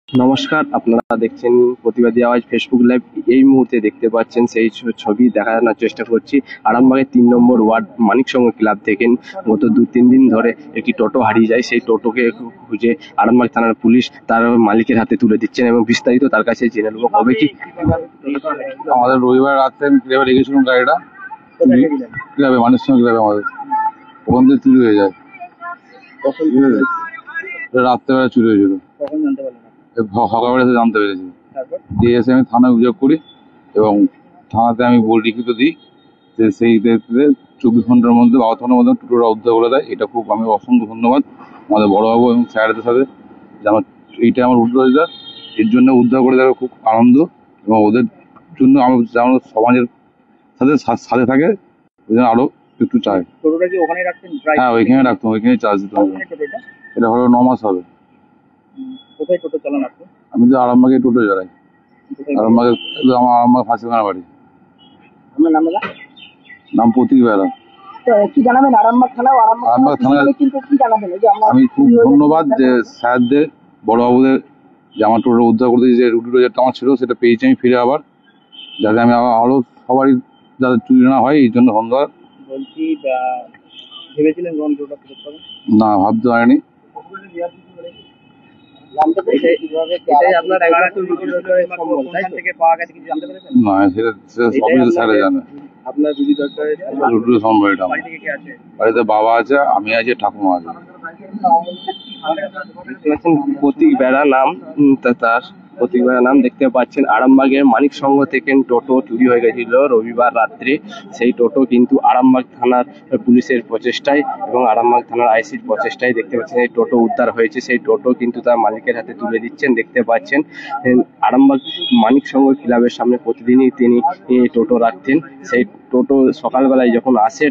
নমস্কার, আপনারা দেখছেন প্রতিবাদী আওয়াজ ফেসবুক লাইভ। এই মুহূর্তে দেখতে পাচ্ছেন সেই ছবি দেখানোর চেষ্টা করছি। আরামবাগের 3 নম্বর ওয়ার্ড মানিকসংঘ ক্লাব থেকে গত 2-3 দিন ধরে একটি টোটো হারিয়ে যায়। সেই টোটোকে খুঁজে আরামবাগ থানার পুলিশ তার মালিকের হাতে তুলে দিচ্ছেন এবং বিস্তারিত তার কাছে জেনে নেব। কবে কি আমাদের রবিবার রাত্রে আমি ক্লাবে রেখেছিলাম গাড়িটা, ক্লাবে মানিকসংঘ ক্লাবে আমাদের ওখান থেকে চুরি হয়ে যায়। রাত্রেবেলা চুরি হয়েছিল, সকালবেলা এসে জানতে পেরেছি। দিয়ে এসে আমি থানায় অভিযোগ করি এবং থানাতে আমি লিখিত দিই যে সেই 24 ঘন্টার মধ্যে 12 ঘন্টার মধ্যে টোটোটা উদ্ধার করে দেয়। এটা খুব আমি অসংখ্য ধন্যবাদ আমাদের বড়বাবু এবং স্যারদের সাথে যে আমার এইটা আমার উদ্ধার, এর জন্য উদ্ধার করে দেওয়ার খুব আনন্দ এবং ওদের জন্য আমার যেমন সমাজের সাথে থাকে ওই জন্য আরো একটু চাই। হ্যাঁ, ওইখানে রাখতাম, ওইখানে চার্জ দিতাম। এটা হলো 9 মাস হবে। কোথায় টোটো চালান আপনি? আমি তো আরামবাগে টোটো চালাই। আরামবাগে আমার আরামবাগ ফাঁসিখানা বাড়ি। আপনার নাম দাদা? নাম প্রতীক বেড়া। কি জানাবেন আরামবাগ থানা? আরামবাগ থানায় কি জানাবেন? আমি খুব ধন্যবাদ যে স্যারদের, বড়বাবুদের যে আমার টোটো উদ্ধার করতে যে রুটিটা যেটা আমার ছিল সেটা পেয়েছি আমি ফিরে, আবার যাতে আমি আরো সবারই যাতে চুরি না হয় এই জন্য ধন্যবাদ। বলছি ভেবেছিলেন টোটোটা ফেরত পাবেন? না, ভাবতে পারিনি। না, সেটা সবই স্যারে জানে। বাড়িতে বাবা আছে, আমি আছি, ঠাকুমা আছে। প্রতীক বেড়া নাম, তার প্রতীক বেড়া নাম দেখতে পাচ্ছেন। আরামবাগের মানিকসংঘ থেকে টোটো চুরি হয়ে গেছিল রবিবার রাত্রে। সেই টোটো কিন্তু আরামবাগ থানার পুলিশের প্রচেষ্টায় এবং আরামবাগ থানার আইসির প্রচেষ্টায় দেখতে পাচ্ছেন এই টোটো উদ্ধার হয়েছে। সেই টোটো কিন্তু তার মালিকের হাতে তুলে দিচ্ছেন দেখতে পাচ্ছেন। আরামবাগ মানিকসংঘ ক্লাবের সামনে প্রতিদিনই তিনি টোটো রাখতেন। সেই টোটো সকালবেলায় যখন আসে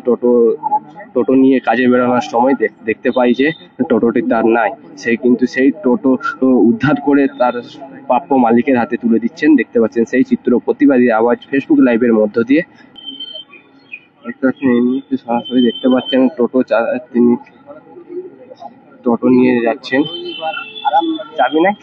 টোটো নিয়ে কাজে বেরোনোর সময় দেখতে পাই যে টোটোটি তার নাই। সেই টোটো উদ্ধার করে তার প্রাপ্য মালিকের হাতে তুলে দিচ্ছেন দেখতে পাচ্ছেন। সেই চিত্র প্রতিবাদী আওয়াজ ফেসবুক লাইভের মধ্য দিয়ে দেখতে পাচ্ছেন। এই মুহূর্তে সরাসরি দেখতে পাচ্ছেন তিনি টোটো নিয়ে যাচ্ছেন। চাবি নাই?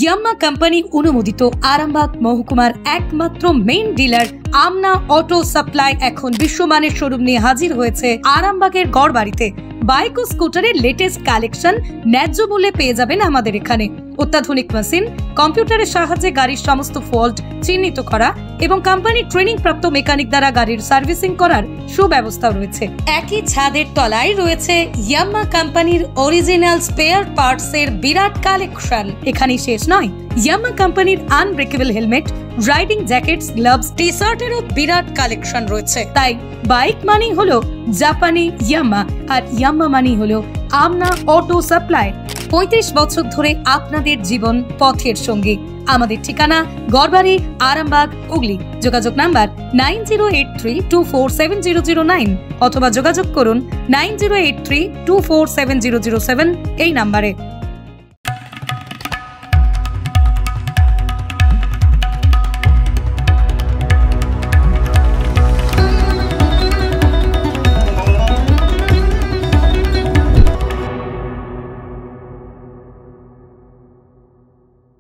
ইয়াম্মা কোম্পানি অনুমোদিত আরামবাগ মহকুমার একমাত্র মেইন ডিলার আমনা অটো সাপ্লাই এখন বিশ্বমানের শোরুম নিয়ে হাজির হয়েছে আরামবাগের গড়বাড়িতে। বাইক ও স্কুটারের লেটেস্ট কালেকশন ন্যায্য মূল্যে পেয়ে যাবেন আমাদের এখানে। অত্যাধুনিক মেশিন, কম্পিউটারের সাহায্যে গাড়ির সমস্ত ফল্ট চিহ্নিত করা এবং কোম্পানি ট্রেনিং প্রাপ্ত মেকানিক দ্বারা গাড়ির সার্ভিসিং করার সুব্যবস্থাও রয়েছে। একই ছাদের তলায় রয়েছে ইয়াম্মা কোম্পানির অরিজিনাল স্পেয়ার পার্টস এর বিরাট কালেকশন। এখানেই শেষ নয়, ইয়াম্মা কোম্পানির unbreakable helmet, riding jackets, gloves, টি শার্টেরও বিরাট কালেকশন রয়েছে। তাই বাইক মানি হলো জাপানি ইয়াম্মা আর ইয়াম্মা মানি হলো আমনা অটো সাপ্লাই। 35 বছর ধরে আপনাদের জীবন পথের সঙ্গী। আমাদের ঠিকানা গড়বাড়ি, আরামবাগ, হুগলি। যোগাযোগ নাম্বার 9083247009 অথবা যোগাযোগ করুন 9083247007 এই নাম্বারে।